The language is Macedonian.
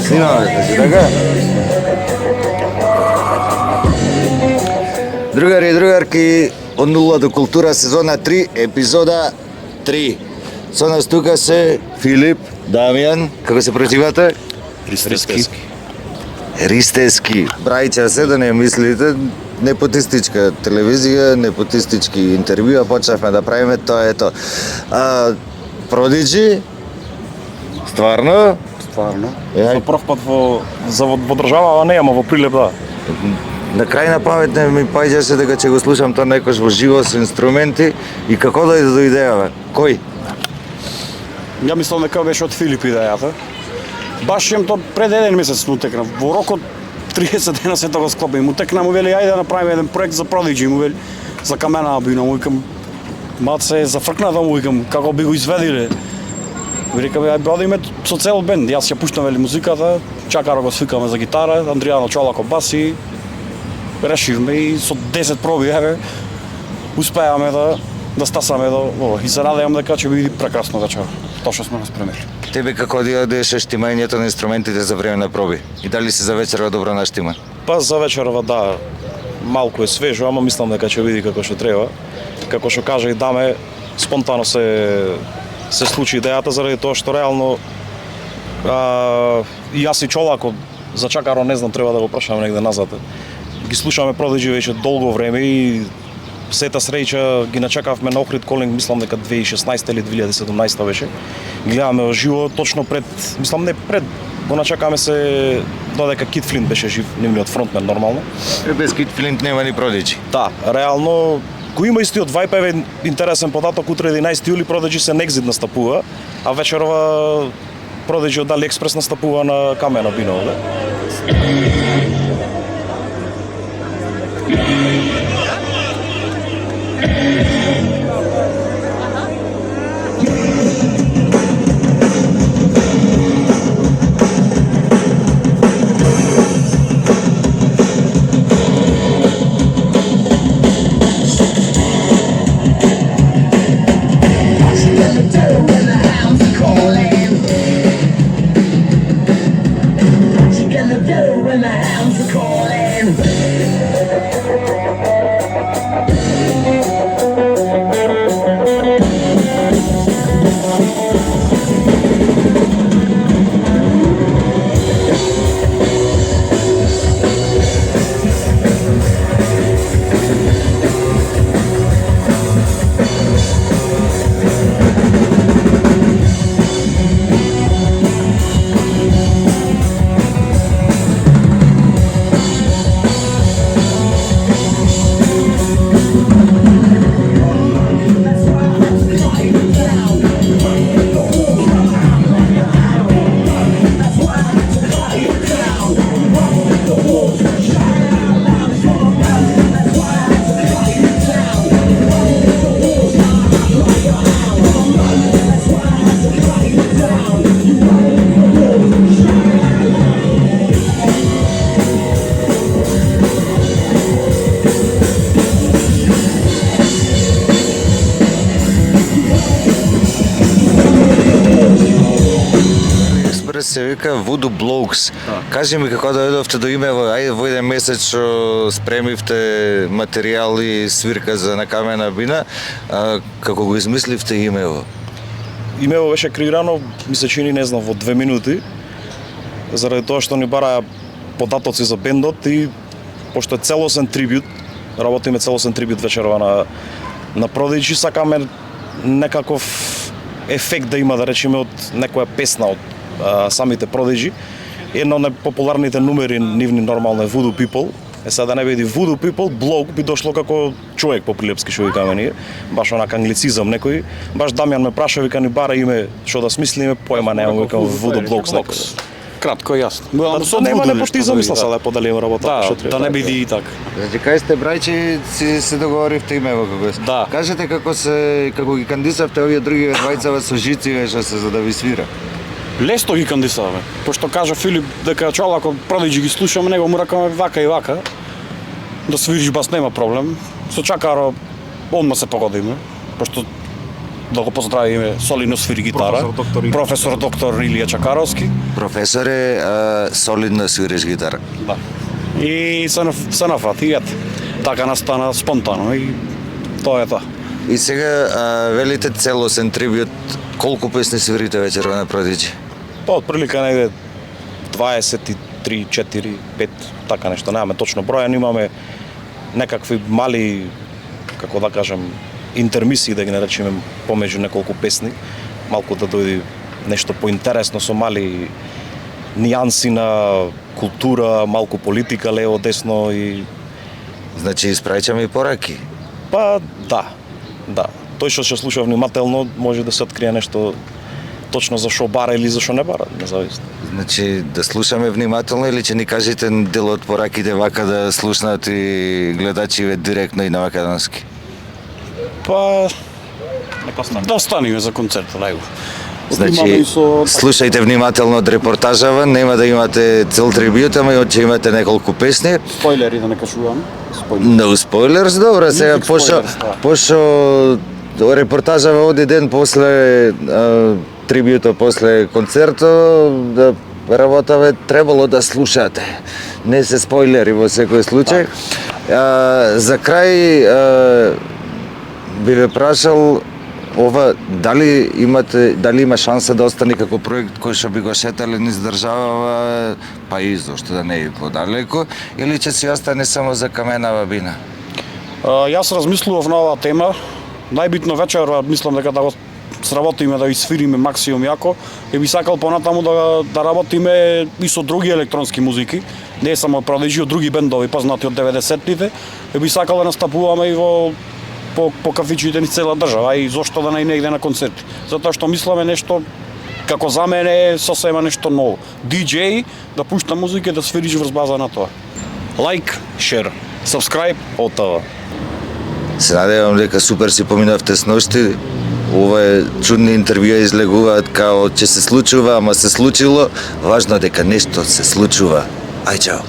Снимаме, значи така? Другари и другарки, од нула до култура сезона 3, епизода 3. Со нас тука се Филип, Дамјан, како се прочивате? Ристески. Брајча, се да не мислите, непотистичка телевизија, непотистички интервјуа почнавме да правиме, тоа е тоа. Продиджи, стварно? Стварно. За прв пат во држава, а не, ама во Прилеп, да. На крај на памет ми паѓаше дека ќе го слушам тоа некош во живо со инструменти и како дојде до идејава? Кој? Ја мислам дека беше од Филип идејата. Баш им тоа пред еден месец му текна. Во рокот 30 дена се тоа го склопи. Му текна, му вели ајде да направиме еден проект за Продиджи, му вели за Камена Абина, му викам маце зафркна да му викам како би го изведиле. Ви рекам, ај брадиме со цел бенд. Јас ја пуштам вели музиката, Чакаро го свикаме за гитара, Андријано Чолако баси. Решивме и со 10 проби, успеаме да стасаме до ово. И се надевам дека ќе биде прекрасно вечер. Тоа што сме наспремили. Тебе како одеше штимањето на инструментите за време на проби? И дали си за вечерва добро наштима? Па за вечерва да, малку е свежо, ама мислам дека ќе биде како што треба. Како што кажа и Даме, спонтано се случи идејата заради тоа што реално и јас и Чолако за Чакаро не знам, треба да го прашам негде назад. Ги слушаме Продиджи веќе долго време и сета среќа ги начекавме на Охрид Колинг, мислам дека 2016 или 2017 беше. Гледаме во живо точно пред, мислам не пред, го начекаме се додека Кит Флинт беше жив, нивниот фронтмен нормално. Без Кит Флинт нема ни Продиджи. Да, реално го има истиот вајп, еве интересен податок, утре 11 јули Продиджи се Некзит настапува, а вечерва Продиджи од Дали Експрес настапува на Камена Бино, да? Се вика Voodoo Blokes. Кажи ми како дојдовте до имево, ајде во еден месец што спремивте материјал и свирка за на Камена Бина, како го измисливте имево? Имево беше креирано, ми се чини, не знам, во 2 минути, заради тоа што ни бараа податоци за бендот и пошто е целосен трибют, работиме целосен трибют вечерва на Продиджи, сакаме некаков ефект да има, да речеме, од некоја песна од самите Продиджи. Една од најпопуларните numери нивни нормално е Voodoo People, Сега да не биде Voodoo People, блог би дошло како човек по прилепски што викаме ние, баш онака англицизам некој. Баш Дамјан ме праша, вика ни бара име што да смислиме, поема немам, викам Voodoo Blogs некој. Кратко и јасно. Да нема непотизам, мисла сега да поделиме работа Да, што треба. да не биде и така. Значи, кај сте брајчи си се договоривте имево како се. Да. Кажете како ги кандисавте овие други двајцава со жици што се за да ви свира. Лесно ги кандисаваме. Пошто кажа Филип дека чола ако Продиджи ги слушаме, него му ракаме вака и вака. Да свириш бас нема проблем. Со Чакаро одма се погодиме, пошто да го поздравиме, солидно свири гитара. Професор доктор Илија Чакаровски. Професоре, солидно свириш гитара. Да. И се нафати, ет. Така настана спонтано и тоа е тоа. И сега велите целосен трибют, колку песни свирите вечерва на Продиджи? Па отприлика негде 23, 4, 5, така нешто, немаме точно броја, но имаме некакви мали, како да кажем, интермисии, да ги наречеме, помеѓу неколку песни, малку да дојде нешто поинтересно со мали нијанси на култура, малку политика, лево, десно и... Значи, испраќаме и пораки. Па, да. Тој што ќе слуша внимателно, може да се открие нешто точно за шо бара или за шо не бара, независно. Значи, да слушаме внимателно или ќе ни кажете дел од пораките вака да слушнат и гледачиве директно и на македонски? Па, Нека стане. да станеме за концертот, најго. Значи, слушајте внимателно од репортажава, нема да имате цел трибют, ама ќе имате неколку песни. Спойлери да не кажувам. No spoilers, добро, сега Никак пошо spoilers, да. пошо репортажава оди ден после трибјутот, после концертот, да работаве требало да слушате. Не се спойлери во секој случај. За крај би ве прашал ова дали има шанса да остане како проект кој што би го шетале низ држава, па и зошто да не е подалеку, или ќе си остане само за каменава бина? Јас размислував на оваа тема. Најбитно вечерва мислам дека да го сработиме, да свириме максимум јако. И би сакал понатаму да работиме и со други електронски музики, не само Продиджи, од други бендови познати од 90-тите. И би сакал да настапуваме и по кафичите ни цела држава, и зошто да не и негде на концерти. Затоа што мисламе нешто како за мене е сосема нешто ново. DJ да пушта музика и да свириш врз база на тоа. Лайк, шер, subscribe, ОТВ. Се надевам дека супер си поминавте с ношти. Овие чудни интервјуа излегуваат као ќе се случува, ама се случило. Важно дека нешто се случува. Ај, чао.